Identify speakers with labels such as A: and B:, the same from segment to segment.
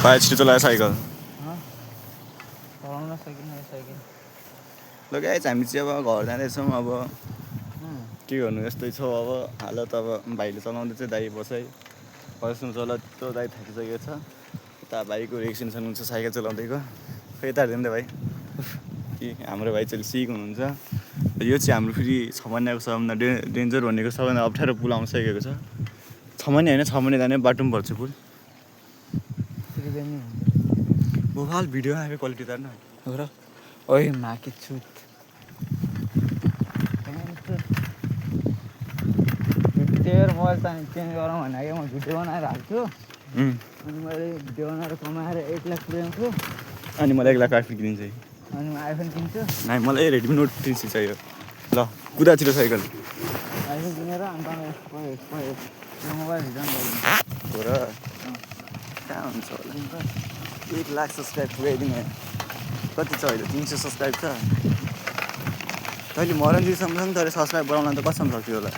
A: भाइ छिटो चलायो साइकल
B: चलाउन सकिन साइकल
A: ल गाइस हामी चाहिँ अब घर जाँदैछौँ अब के गर्नु यस्तै छ अब हालत अब भाइले चलाउँदै चाहिँ दाइ बसाइ फर्स्टमा चला त्यो दाइ थाकिसकेको छ यता भाइको रिएक्सन सुन्नुहुन्छ साइकल चलाउँदैको खै यता हेर्दैन भाइ कि हाम्रो भाइ चाहिँ सिक हुनुहुन्छ यो चाहिँ हाम्रो फेरि 6 महिनाको सबभन्दा डेन्जर भनेको सबभन्दा अप्ठ्यारो पुल आउन सकेको छ 6 महिना होइन 6 महिना जाने बाटोमा पर्छ पुल मोबाइल भिडियो आएको क्वालिटी त न
B: र ओइ माकी छुट तेरो मोबाइल त चेन्ज गरौँ भनेको म भिडियो बनाएर हाल्छु अनि मैले भिडियो बनाएर कमाएर 1 लाख पुऱ्याउँछु
A: अनि मलाई 1 लाख आइफोन किनिन्छ
B: अनि म आइफोन किन्छु
A: नाइ मलाई रेडमी नोट 3 चाहियो ल कुदा छिटो साइकल
B: आइफोन किनेर अनि तपाईँ मोबाइल रिटर्न गरिदिन्छु
A: हो र कहाँ हुन्छ होला 1 लाख सब्सक्राइब पुऱ्याइदिने कति छ अहिले 300 सब्सक्राइब छ तैँले मरणजीसम्म पनि तर सब्सक्राइब बढाउन त कसम सक्यो होला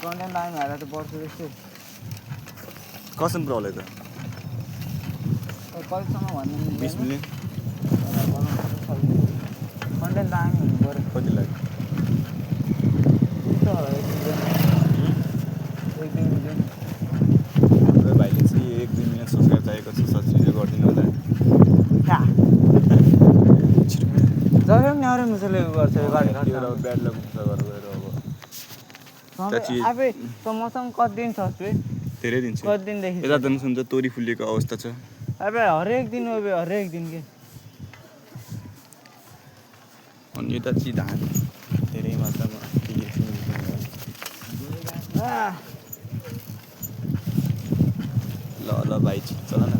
B: कन्टेन्ट दामी भएर त बढ्छु जस्तो
A: कसम पुऱ्याउला त
B: कतिसम्म भन्नु
A: 20 मिलियन
B: कन्टेन्ट दामी हुनु पऱ्यो
A: कति लाग्यो हाम्रो भाइले चाहिँ 1-2 मिलियन सब्सक्राइब चाहिएको छ सब्सक्राइब गरिदिनु होला
B: जब पनि अरू मुसले गर्छ यो गाडी
A: ब्याड लक हुन्छ गरेर गएर अब
B: आफै त मसँग कति दिन छ
A: धेरै दिन छ
B: कति दिनदेखि
A: यता त सुन्छ तोरी फुलेको अवस्था छ
B: अब हरेक दिन हो हरेक दिन के
A: अनि यता चाहिँ धान धेरै मात्रामा ल ल भाइ चल न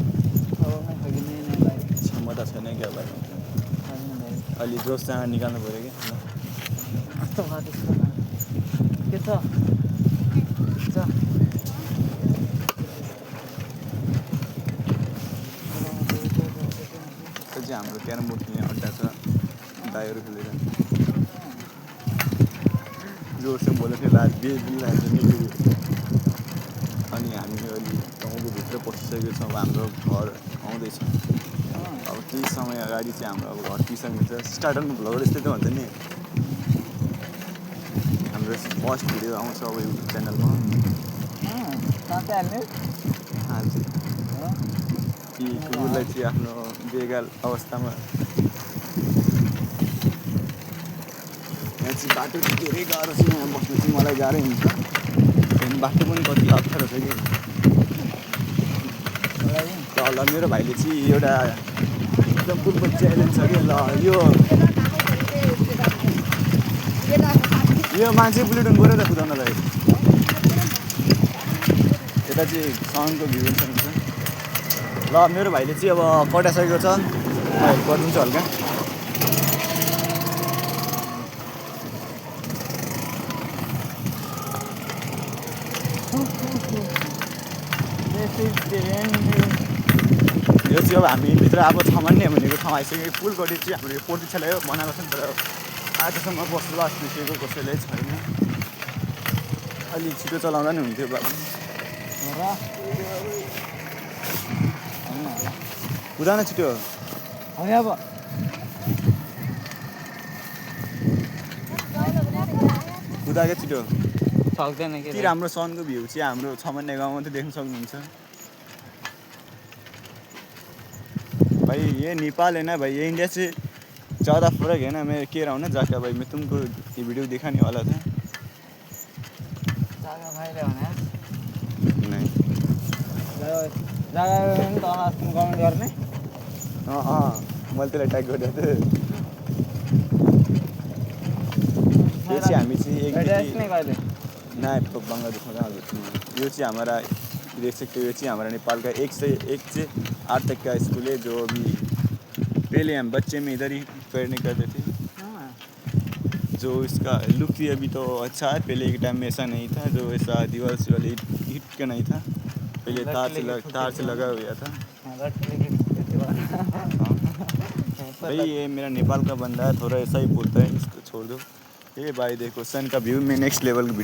A: क्षमता छैन क्या भाइ अलि जोससँग निकाल्नु पऱ्यो क्या
B: कस्तो के छ
A: चाहिँ हाम्रो क्यारम बोर्ड खेल्ने अड्डा छ दाइहरू खेलेर जोरसँग बोलेको थियो अनि हामी अलि गाउँको भित्र पसिसकेको छौँ अब हाम्रो घर आउँदैछ अब केही समय अगाडि चाहिँ हाम्रो अब घर पिसकिन्छ स्टार्टरमा भ्लगर यस्तै त हुन्छ नि हाम्रो फर्स्ट भिडियो आउँछ अब युट्युब च्यानलमा हाल्छ कि कुकुरलाई चाहिँ आफ्नो बेगाल अवस्थामा यहाँ चाहिँ बाटो चाहिँ धेरै गाह्रो छ यहाँ बस्नु चाहिँ मलाई गाह्रै हुन्छ त्यहाँदेखि बाटो पनि कति अप्ठ्यारो छ कि ल मेरो भाइले चाहिँ एउटा एकदम फुटबल च्यालेन्ज छ कि ल यो मान्छे बुलेट हुनु पऱ्यो त कुदाउनलाई यता चाहिँ साउन्डको भ्यू हुन्छ ल मेरो भाइले चाहिँ अब कटाइसकेको छ म हेल्प गरिदिन्छु हल्का यो चाहिँ अब हामी भित्र अब 6 महिना भनेको ठाउँ आइसक्यो पुलकोटी चाहिँ हाम्रो यो पोर्टिछालाई बनाएको छ नि तर आजसम्म बस्नु लास्ट निस्केको कसैले छैन अलि छिटो चलाउँदा नि हुन्थ्यो बाबु कुदा न छिटो
B: अब
A: कुदा क्या छिटो
B: सक्दैन
A: के राम्रो सनको भ्यू चाहिँ हाम्रो 6 महिना गाउँमा त देख्न सक्नुहुन्छ भाई ये नेपाल है ना भाई ये इंडिया से ज़्यादा फर्क है ना मैं कह रहा हूँ ना जाकर भाई मैं तुमको ये वीडियो दिखाने वाला था नहीं
B: कमेन्ट गर्ने
A: मैले त्यसलाई ट्याग गरेको थिएँ यो चाहिँ हामी चाहिँ बङ्गलादेशमा कहाँ यो चाहिँ हमारा देख सकते हो ये चाहिँ हमारा नेपाल का 1 से 8 तक का स्कूल है जो अभी पहले हम बच्चे में इधर ही पढ़ने करते थे जो इसका लुक भी अभी तो अच्छा है पहले के टाइम में ऐसा नहीं था जो ऐसा दीवार से वाले हिट का नहीं था पहले तार से लगा हुआ था भाई ये मेरा नेपाल का बंदा है थोड़ा ऐसा ही बोलता है इसको छोड़ दो ये भाई देखो सन का व्यू में नेक्स्ट लेवल की वीडियो